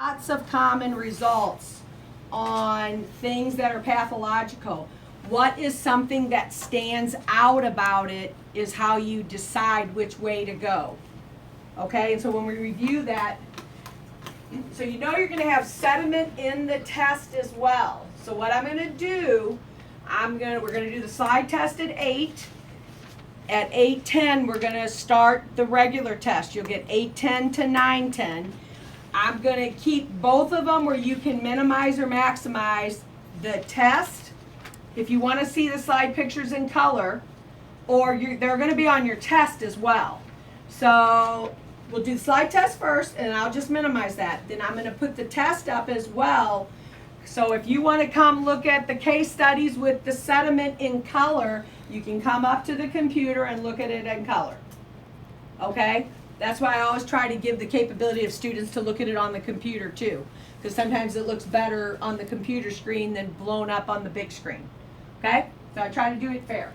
Lots of common results on things that are pathological. What is something that stands out about it is how you decide which way to go. Okay, and so when we review that, so you know you're going to have sediment in the test as well. So what I'm going to do, we're going to do the slide test at 8. At 8:10, we're going to start the regular test. You'll get 8:10 to 9:10. I'm going to keep both of them where you can minimize or maximize the test. If you want to see the slide pictures in color, or they're going to be on your test as well. So we'll do the slide test first, and I'll just minimize that. Then I'm going to put the test up as well. So if you want to come look at the case studies with the sediment in color, you can come up to the computer and look at it in color. Okay? That's why I always try to give the capability of students to look at it on the computer too. Because sometimes it looks better on the computer screen than blown up on the big screen. Okay? So I try to do it fair.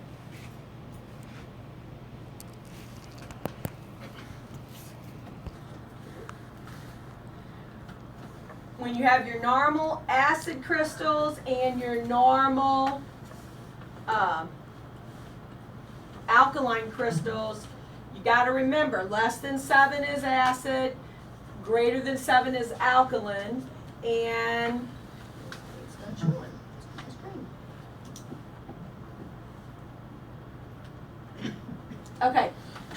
When you have your normal acid crystals and your normal alkaline crystals, you got to remember less than 7 is acid, greater than 7 is alkaline, and it's not showing. It's green. Okay,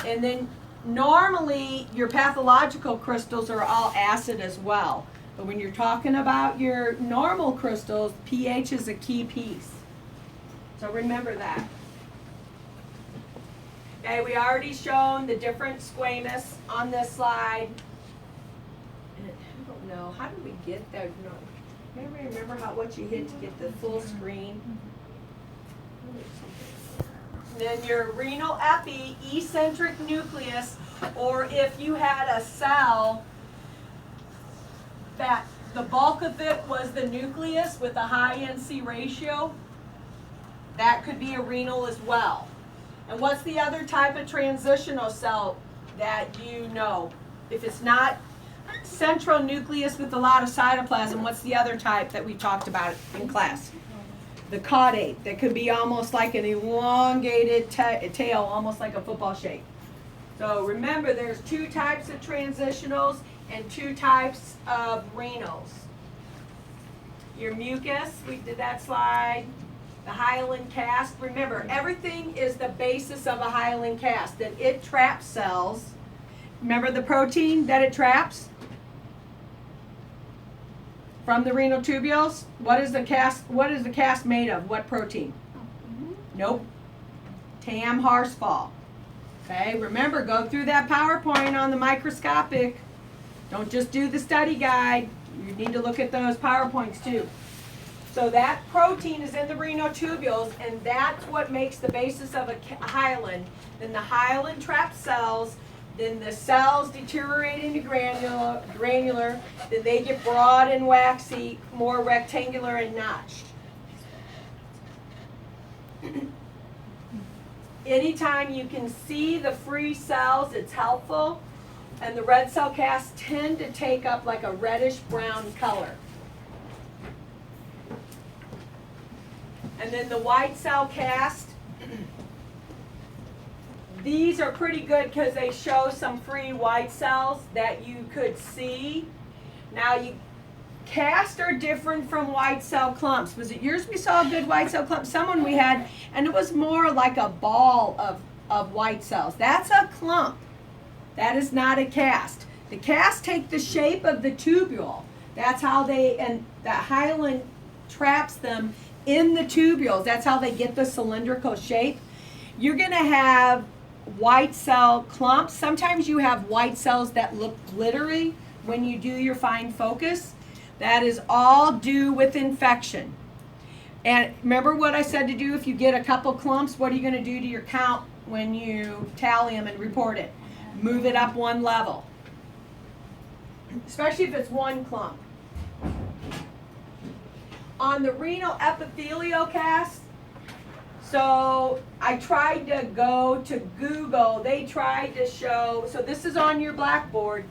and then normally your pathological crystals are all acid as well. But when you're talking about your normal crystals, pH is a key piece. So remember that. Okay, we already shown the different squamous on this slide. And I don't know, how did we get that? No, anybody remember what you hit to get the full screen? Then your renal epi, eccentric nucleus, or if you had a cell that the bulk of it was the nucleus with a high NC ratio, that could be a renal as well. And what's the other type of transitional cell that you know? If it's not central nucleus with a lot of cytoplasm, what's the other type that we talked about in class? The caudate, that could be almost like an elongated tail, almost like a football shape. So remember, there's 2 types of transitionals and 2 types of renals. Your mucus, we did that slide. The hyaline cast, remember, everything is the basis of a hyaline cast, that it traps cells. Remember the protein that it traps? From the renal tubules? What is the cast made of? What protein? Nope. TAM Harsfall. Okay, remember, go through that PowerPoint on the microscopic. Don't just do the study guide. You need to look at those PowerPoints too. So that protein is in the renal tubules, and that's what makes the basis of a hyaline. Then the hyaline traps cells, then the cells deteriorate into granular, then they get broad and waxy, more rectangular and notched. Anytime you can see the free cells, it's helpful. And the red cell casts tend to take up like a reddish brown color. And then the white cell cast, these are pretty good because they show some free white cells that you could see. Now, cast are different from white cell clumps. Was it yours we saw a good white cell clump? Someone we had, and it was more like a ball of white cells. That's a clump. That is not a cast. The cast take the shape of the tubule. That's how and the hyaline traps them in the tubules. That's how they get the cylindrical shape. You're going to have white cell clumps. Sometimes you have white cells that look glittery when you do your fine focus. That is all due with infection. And remember what I said to do if you get a couple clumps, what are you going to do to your count when you tally them and report it? Move it up 1 level. Especially if it's 1 clump. On the renal epithelial cast, so I tried to go to Google. They tried to show, so this is on your blackboard.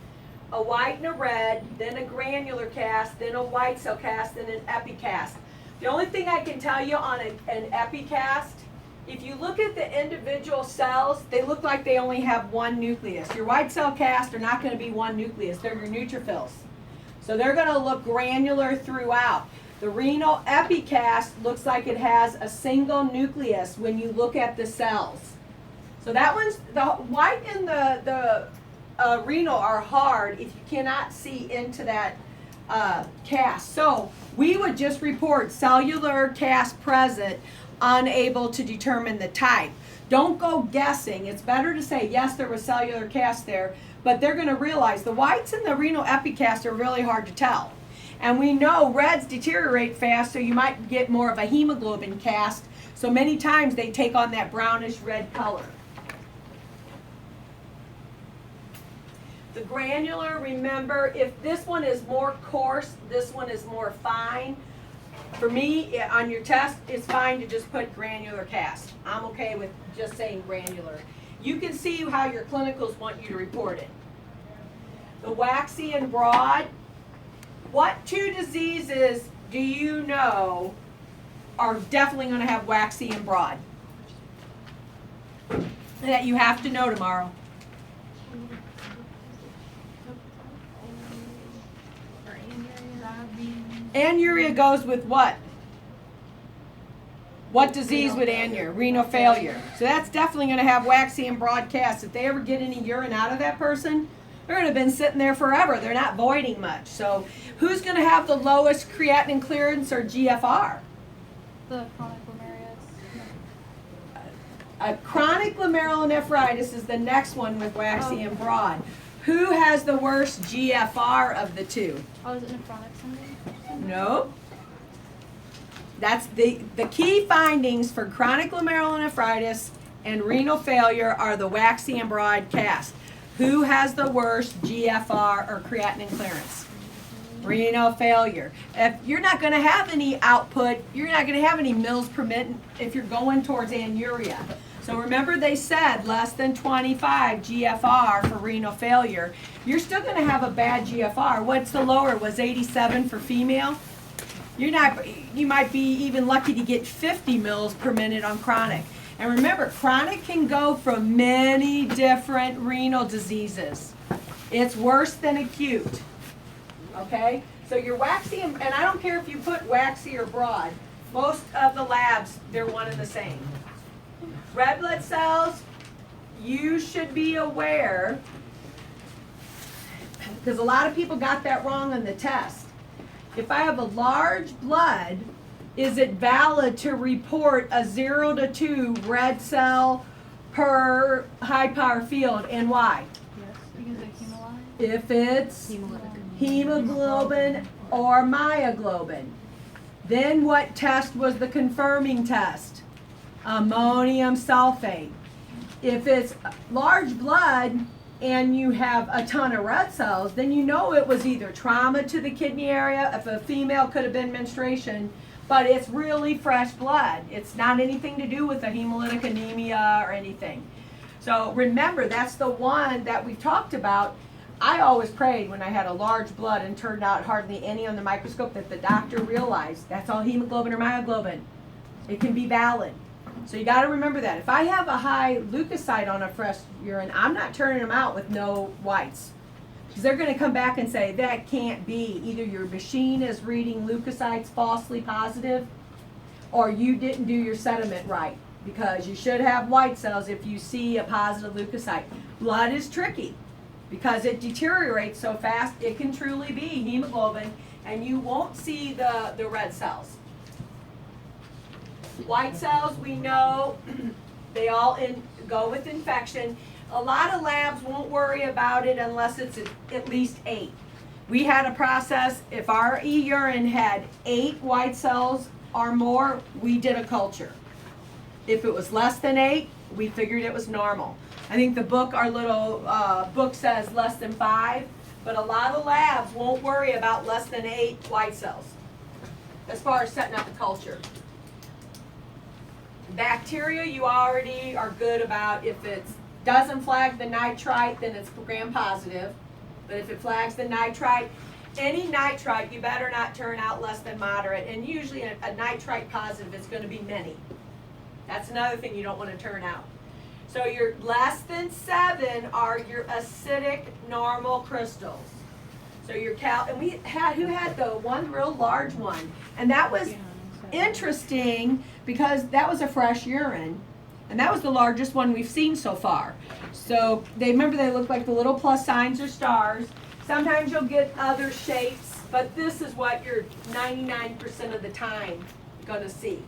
a white and a red, then a granular cast, then a white cell cast, then an epicast. The only thing I can tell you on an epicast, if you look at the individual cells, they look like they only have one nucleus. Your white cell cast are not going to be one nucleus. They're your neutrophils. So they're going to look granular throughout. The renal epicast looks like it has a single nucleus when you look at the cells. So that one's, the white and the renal are hard if you cannot see into that cast. So we would just report cellular cast present, unable to determine the type. Don't go guessing. It's better to say, yes, there was cellular cast there, but they're going to realize the whites and the renal epicast are really hard to tell. And we know reds deteriorate fast, so you might get more of a hemoglobin cast. So many times they take on that brownish red color. The granular, remember, if this one is more coarse, this one is more fine. For me, on your test, it's fine to just put granular cast. I'm okay with just saying granular. You can see how your clinicals want you to report it. The waxy and broad. What two diseases do you know are definitely going to have waxy and broad? That you have to know tomorrow. Anuria goes with what? What disease would anuria? Renal failure. So that's definitely going to have waxy and broad cast. If they ever get any urine out of that person, they're going to have been sitting there forever. They're not voiding much. So who's going to have the lowest creatinine clearance or GFR? The chronic glomerulus. Chronic glomerulonephritis is the next one with waxy and broad. Who has the worst GFR of the two? Oh, is it nephrotic syndrome? No. That's the key findings for chronic glomerulonephritis and renal failure are the waxy and broad cast. Who has the worst GFR or creatinine clearance? Renal failure. If you're not going to have any output, you're not going to have any mils per minute if you're going towards anuria. So remember they said less than 25 GFR for renal failure. You're still going to have a bad GFR. What's the lower? Was 87 for female? You might be even lucky to get 50 mils per minute on chronic. And remember, chronic can go from many different renal diseases. It's worse than acute. Okay? So your waxy, and I don't care if you put waxy or broad. Most of the labs, they're one and the same. Red blood cells, you should be aware, because a lot of people got that wrong on the test. If I have a large blood, is it valid to report a 0 to 2 red cell per high power field, and why? Yes, because it's hemolyzed. If it's hemoglobin or myoglobin. Then what test was the confirming test? Ammonium sulfate. If it's large blood and you have a ton of red cells, then you know it was either trauma to the kidney area, if a female could have been menstruation, but it's really fresh blood. It's not anything to do with a hemolytic anemia or anything. So remember, that's the one that we talked about. I always prayed when I had a large blood and turned out hardly any on the microscope that the doctor realized that's all hemoglobin or myoglobin. It can be valid. So you got to remember that. If I have a high leukocyte on a fresh urine, I'm not turning them out with no whites. Because they're going to come back and say, that can't be. Either your machine is reading leukocytes falsely positive, or you didn't do your sediment right. Because you should have white cells if you see a positive leukocyte. Blood is tricky because it deteriorates so fast, it can truly be hemoglobin, and you won't see the red cells. White cells, we know they all go with infection. A lot of labs won't worry about it unless it's at least 8. We had a process, if our urine had 8 white cells or more, we did a culture. If it was less than 8, we figured it was normal. I think the book, our little book says less than 5, but a lot of labs won't worry about less than 8 white cells as far as setting up a culture. Bacteria, you already are good about. If it doesn't flag the nitrite, then it's gram positive. But if it flags the nitrite, any nitrite, you better not turn out less than moderate. And usually a nitrite positive is going to be many. That's another thing you don't want to turn out. So your less than 7 are your acidic normal crystals. So your and we had, who had the one real large one? And that was interesting because that was a fresh urine. And that was the largest one we've seen so far. So they look like the little plus signs or stars. Sometimes you'll get other shapes, but this is what you're 99% of the time going to see.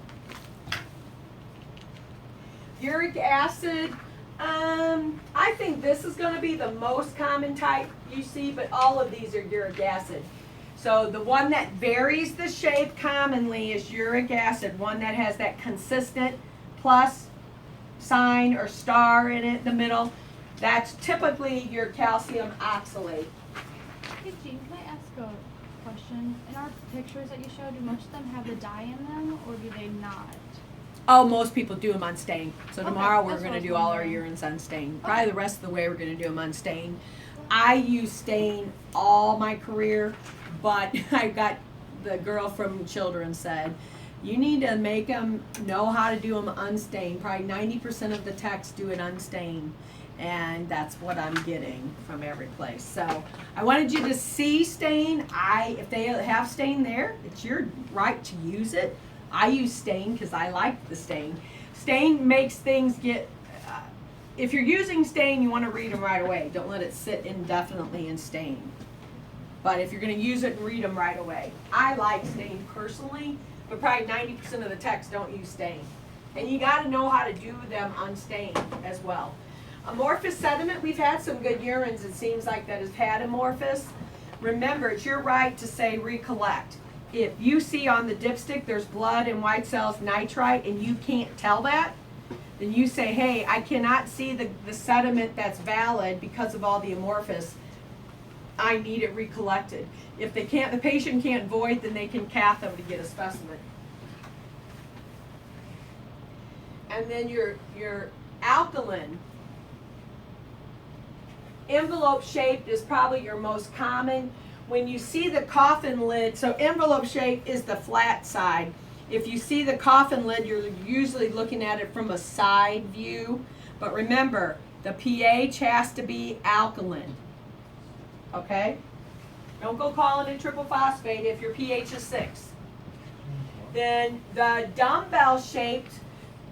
Uric acid, I think this is going to be the most common type you see, but all of these are uric acid. So the one that varies the shape commonly is uric acid, one that has that consistent plus sign or star in it in the middle. That's typically your calcium oxalate. Hey Jean, can I ask a question? In our pictures that you showed, do most of them have the dye in them, or do they not? Oh, most people do them unstained. So Okay, tomorrow we're that's going what to I do was all our wondering. urines unstained. Probably the rest of the way we're going to do them unstained. I use stain all my career, but I got the girl from Children said, you need to make them know how to do them unstained. Probably 90% of the techs do it unstained. And that's what I'm getting from every place. So I wanted you to see stain. If they have stain there, it's your right to use it. I use stain because I like the stain. Stain makes things get, if you're using stain, you want to read them right away. Don't let it sit indefinitely in stain. But if you're going to use it, read them right away. I like stain personally, but probably 90% of the techs don't use stain. And you got to know how to do them unstained as well. Amorphous sediment, we've had some good urines, it seems like, that has had amorphous. Remember, it's your right to say recollect. If you see on the dipstick there's blood and white cells nitrite and you can't tell that, then you say, hey, I cannot see the sediment that's valid because of all the amorphous. I need it recollected. If they can't, the patient can't void, then they can cath them to get a specimen. And then your alkaline. Envelope shaped is probably your most common. When you see the coffin lid, so envelope shape is the flat side. If you see the coffin lid, you're usually looking at it from a side view. But remember, the pH has to be alkaline. Okay? Don't go calling it triple phosphate if your pH is 6. Then the dumbbell shaped,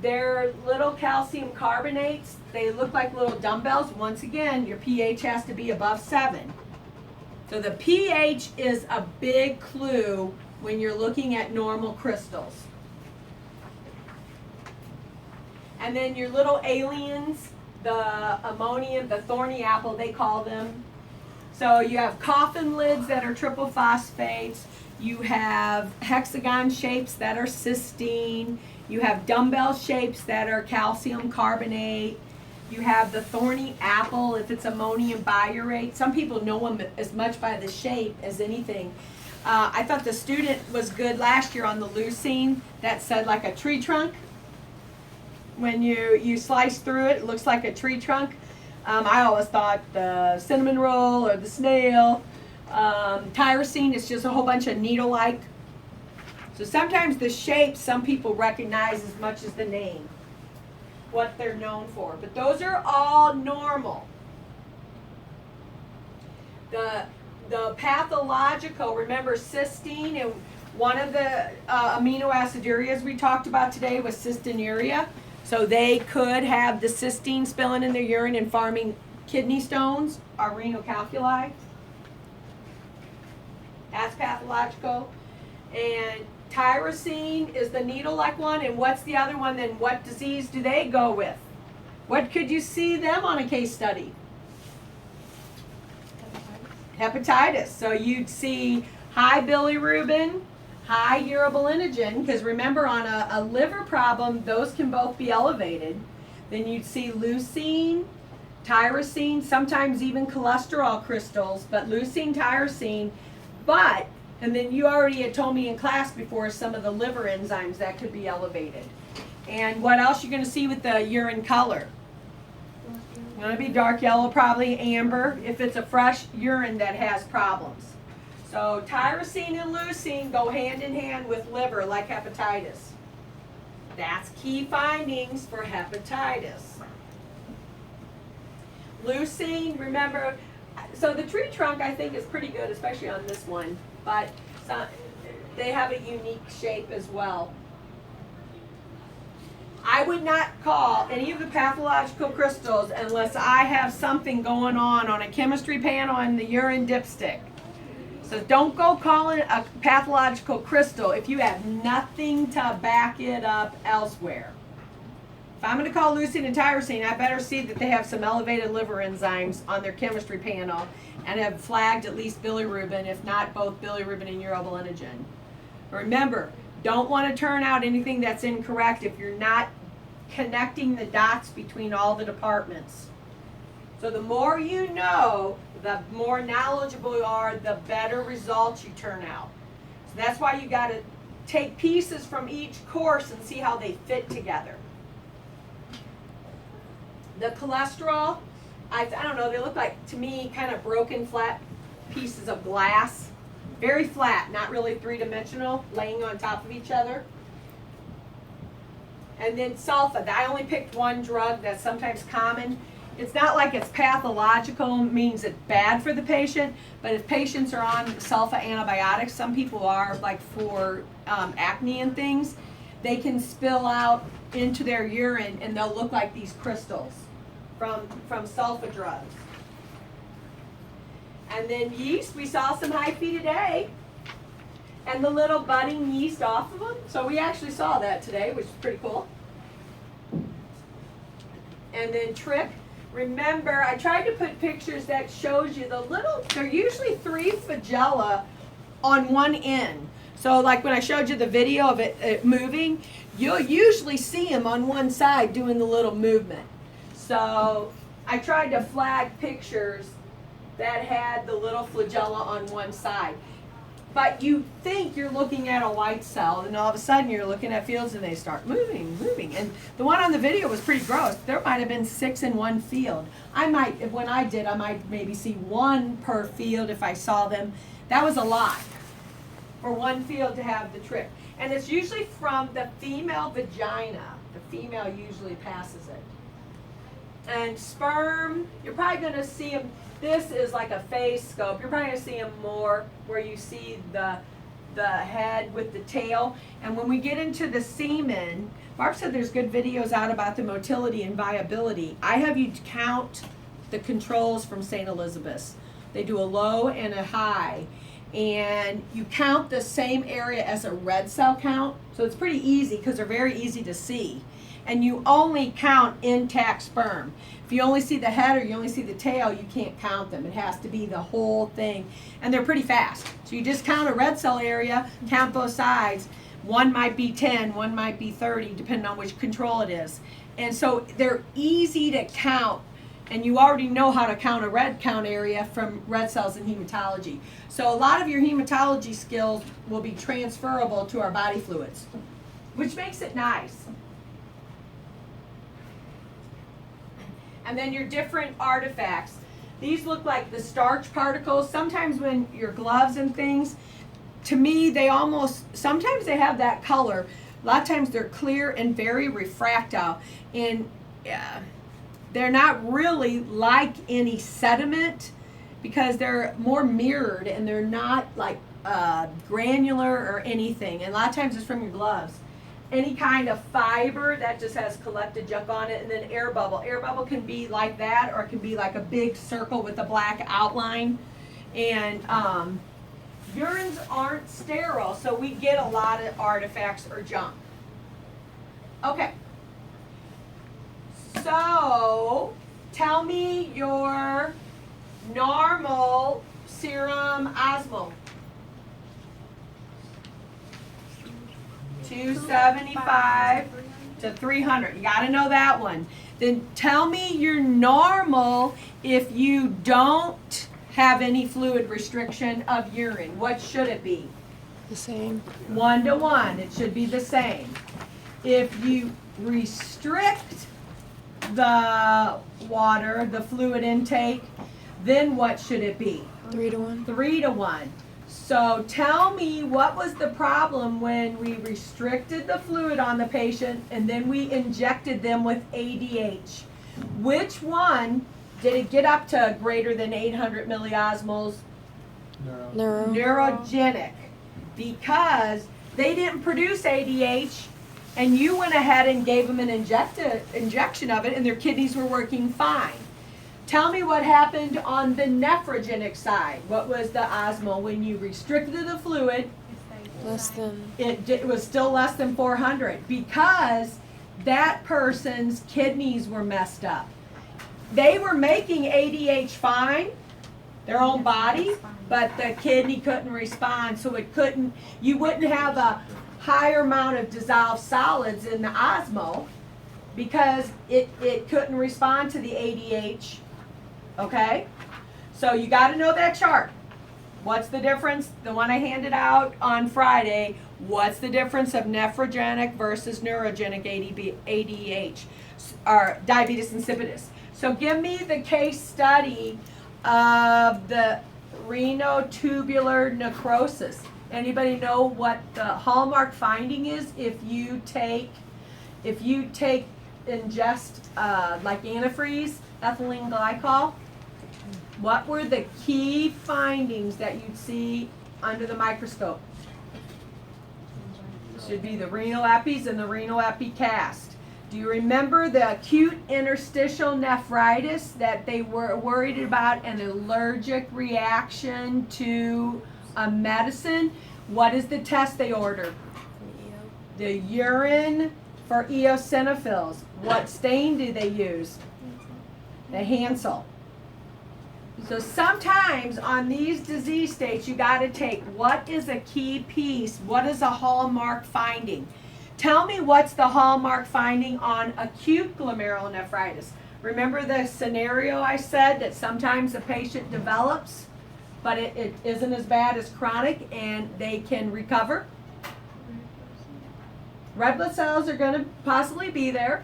they're little calcium carbonates. They look like little dumbbells. Once again, your pH has to be above 7. So the pH is a big clue when you're looking at normal crystals. And then your little aliens, the ammonium, the thorny apple, they call them. So you have coffin lids that are triple phosphates. You have hexagon shapes that are cysteine. You have dumbbell shapes that are calcium carbonate. You have the thorny apple if it's ammonium biurate. Some people know them as much by the shape as anything. I thought the student was good last year on the leucine that said like a tree trunk. When you slice through it, it looks like a tree trunk. I always thought the cinnamon roll or the snail. Tyrosine is just a whole bunch of needle-like. So sometimes the shape some people recognize as much as the name, what they're known for. But those are all normal. The pathological, remember cysteine, and one of the amino acidureas we talked about today was cystinuria. So they could have the cysteine spilling in their urine and forming kidney stones or renal calculi. That's pathological. And tyrosine is the needle-like one. And what's the other one? Then what disease do they go with? What could you see them on a case study? Hepatitis. So you'd see high bilirubin, high urobilinogen, because remember on a liver problem, those can both be elevated. Then you'd see leucine, tyrosine, sometimes even cholesterol crystals, but leucine, tyrosine, and then you already had told me in class before some of the liver enzymes that could be elevated. And what else you're going to see with the urine color? gonna be dark yellow, probably amber, if it's a fresh urine that has problems. So tyrosine and leucine go hand in hand with liver, like hepatitis. That's key findings for hepatitis. Leucine, remember, so the tree trunk I think is pretty good, especially on this one, but they have a unique shape as well. I would not call any of the pathological crystals unless I have something going on a chemistry panel and the urine dipstick. So don't go calling it a pathological crystal if you have nothing to back it up elsewhere. If I'm going to call leucine and tyrosine, I better see that they have some elevated liver enzymes on their chemistry panel and have flagged at least bilirubin, if not both bilirubin and urobilinogen. Remember, don't want to turn out anything that's incorrect if you're not connecting the dots between all the departments. So the more you know, the more knowledgeable you are, the better results you turn out. So that's why you got to take pieces from each course and see how they fit together. The cholesterol, I don't know, they look like, to me, kind of broken flat pieces of glass. Very flat, not really three-dimensional, laying on top of each other. And then sulfa. I only picked one drug that's sometimes common. It's not like it's pathological, means it's bad for the patient, but if patients are on sulfa antibiotics, some people are, like for acne and things, they can spill out into their urine and they'll look like these crystals from sulfa drugs. And then yeast, we saw some hyphae today. And the little budding yeast off of them. So we actually saw that today, which is pretty cool. And then trick. Remember, I tried to put pictures that shows you the little, they're usually 3 flagella on one end. So like when I showed you the video of it moving, you'll usually see them on one side doing the little movement. So I tried to flag pictures that had the little flagella on one side. But you think you're looking at a white cell, and all of a sudden you're looking at fields and they start moving. And the one on the video was pretty gross. There might have been 6 in one field. I might maybe see 1 per field if I saw them. That was a lot for one field to have the trick. And it's usually from the female vagina. The female usually passes it. And sperm, you're probably going to see them. This is like a phase scope. You're probably going to see them more where you see the head with the tail. And when we get into the semen, Barb said there's good videos out about the motility and viability. I have you count the controls from St. Elizabeth's. They do a low and a high. And you count the same area as a red cell count. So it's pretty easy because they're very easy to see. And you only count intact sperm. If you only see the head or you only see the tail, you can't count them. It has to be the whole thing. And they're pretty fast. So you just count a red cell area, count both sides. One might be 10, one might be 30, depending on which control it is. And so they're easy to count. And you already know how to count a red count area from red cells in hematology. So a lot of your hematology skills will be transferable to our body fluids, which makes it nice. And then your different artifacts. These look like the starch particles. Sometimes when your gloves and things, to me, sometimes they have that color. A lot of times they're clear and very refractile. And they're not really like any sediment because they're more mirrored and they're not like granular or anything. And a lot of times it's from your gloves. Any kind of fiber that just has collected junk on it, and then air bubble. Air bubble can be like that, or it can be like a big circle with a black outline. And urines aren't sterile, so we get a lot of artifacts or junk. Okay. So, tell me your normal serum osmol. 275 to 300. You got to know that one. Then tell me your normal if you don't have any fluid restriction of urine. What should it be? The same. 1 to 1. It should be the same. If you restrict the water, the fluid intake, then what should it be? 3-to-1. 3-to-1. So tell me, what was the problem when we restricted the fluid on the patient and then we injected them with ADH? Which one did it get up to greater than 800 milliosmoles? Neuro. Neurogenic. Because they didn't produce ADH and you went ahead and gave them an injection of it and their kidneys were working fine. Tell me what happened on the nephrogenic side. What was the osmo when you restricted the fluid? Less than. It was still less than 400 because that person's kidneys were messed up. They were making ADH fine, their own body, but the kidney couldn't respond, so it couldn't, you wouldn't have a higher amount of dissolved solids in the osmo because it couldn't respond to the ADH. Okay? So you got to know that chart. What's the difference? The one I handed out on Friday, what's the difference of nephrogenic versus neurogenic ADH, or diabetes insipidus? So give me the case study of the renal tubular necrosis. Anybody know what the hallmark finding is if you ingest like antifreeze, ethylene glycol? What were the key findings that you'd see under the microscope? Should be the renal epis and the renal epicast. Do you remember the acute interstitial nephritis that they were worried about, an allergic reaction to a medicine? What is the test they ordered? The urine for eosinophils. What stain do they use? The Hansel. So sometimes on these disease states, you got to take what is a key piece, what is a hallmark finding. Tell me what's the hallmark finding on acute glomerulonephritis. Remember the scenario I said that sometimes the patient develops, but it isn't as bad as chronic and they can recover? Red blood cells are going to possibly be there.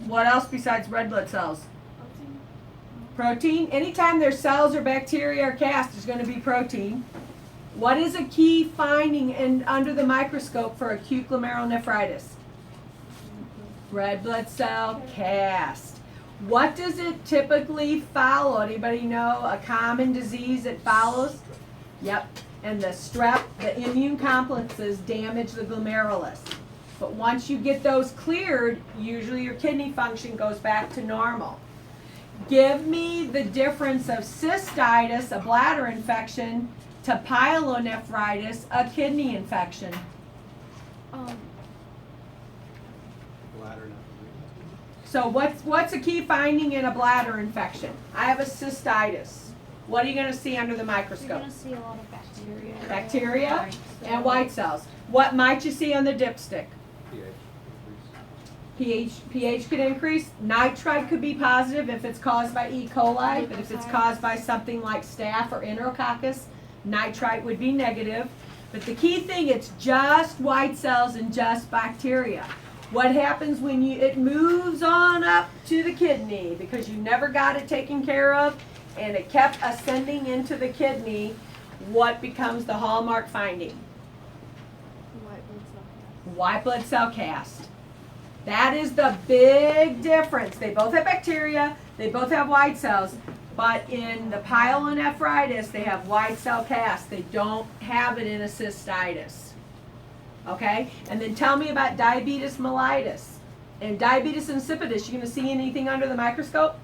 What else besides red blood cells? Protein. Anytime there's cells or bacteria or cast, there's going to be protein. What is a key finding under the microscope for acute glomerulonephritis? Red blood cell cast. What does it typically follow? Anybody know a common disease it follows? Yep. And the strep, the immune complexes damage the glomerulus. But once you get those cleared, usually your kidney function goes back to normal. Give me the difference of cystitis, a bladder infection, to pyelonephritis, a kidney infection. Bladder So what's a key finding in a bladder infection? I have a cystitis. What are you going to see under the You're microscope? gonna see a lot of bacteria. Bacteria and white cells. What might you see on the dipstick? pH could increase. Nitrite could be positive if it's caused by E. coli, but if it's caused by something like staph or enterococcus, nitrite would be negative. But the key thing, it's just white cells and just bacteria. What happens when it moves on up to the kidney because you never got it taken care of and it kept ascending into the kidney? What becomes the hallmark finding? White blood cell cast. That is the big difference. They both have bacteria, they both have white cells, but in the pyelonephritis, they have white cell cast. They don't have it in a cystitis. Okay? And then tell me about diabetes mellitus. And diabetes insipidus, you gonna see anything under the microscope?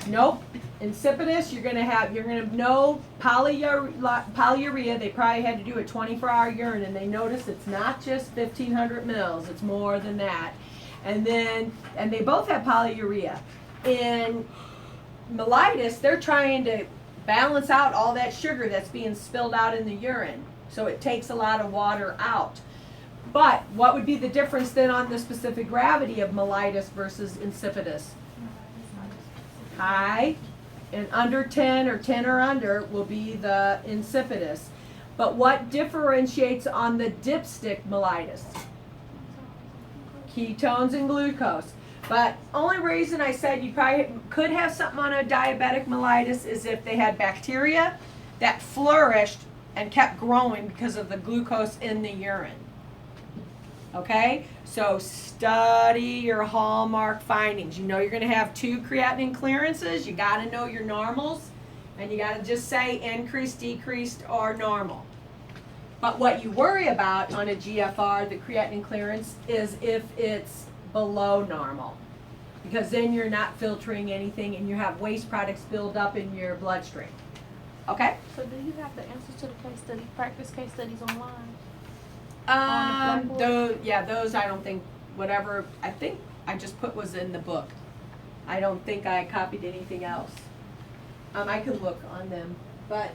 Nope. Insipidus, you're gonna know polyuria. They probably had to do a 24-hour urine, and they notice it's not just 1,500 mils. It's more than that. And they both have polyuria. In mellitus, they're trying to balance out all that sugar that's being spilled out in the urine, so it takes a lot of water out. But what would be the difference then on the specific gravity of mellitus versus insipidus? High. And under 10 or 10 or under will be the insipidus. But what differentiates on the dipstick mellitus? ketones and glucose. But only reason I said you probably could have something on a diabetic mellitus is if they had bacteria that flourished and kept growing because of the glucose in the urine. Okay, so study your hallmark findings. You know you're going to have 2 creatinine clearances. You got to know your normals, and you got to just say increased, decreased, or normal. But what you worry about on a GFR, the creatinine clearance, is if it's below normal, because then you're not filtering anything and you have waste products build up in your bloodstream. Okay? So do you have the answers to the case study, practice case studies online? On the Blackboard? Those I don't think, whatever, I think I just put was in the book. I don't think I copied anything else. I could look on them, but,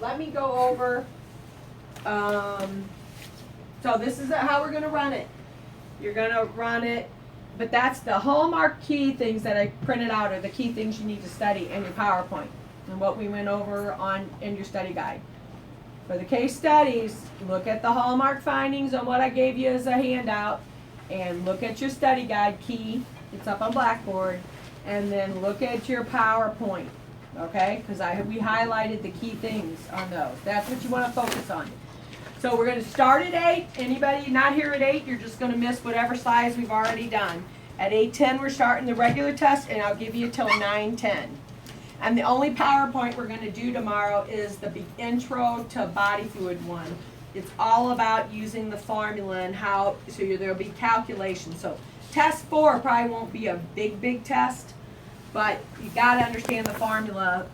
let me go over, so this is how we're gonna run it. You're gonna run it, but that's the hallmark key things that I printed out are the key things you need to study in your PowerPoint and what we went over in your study guide. For the case studies, look at the hallmark findings on what I gave you as a handout, and look at your study guide key. It's up on Blackboard, and then look at your PowerPoint, okay? Because we highlighted the key things on those. That's what you want to focus on. So we're going to start at 8. Anybody not here at 8, you're just going to miss whatever slides we've already done. At 8:10, we're starting the regular test, and I'll give you till 9:10. And the only PowerPoint we're going to do tomorrow is the intro to body fluid one. It's all about using the formula and how, so there'll be calculations. So test 4 probably won't be a big test, but you got to understand the formula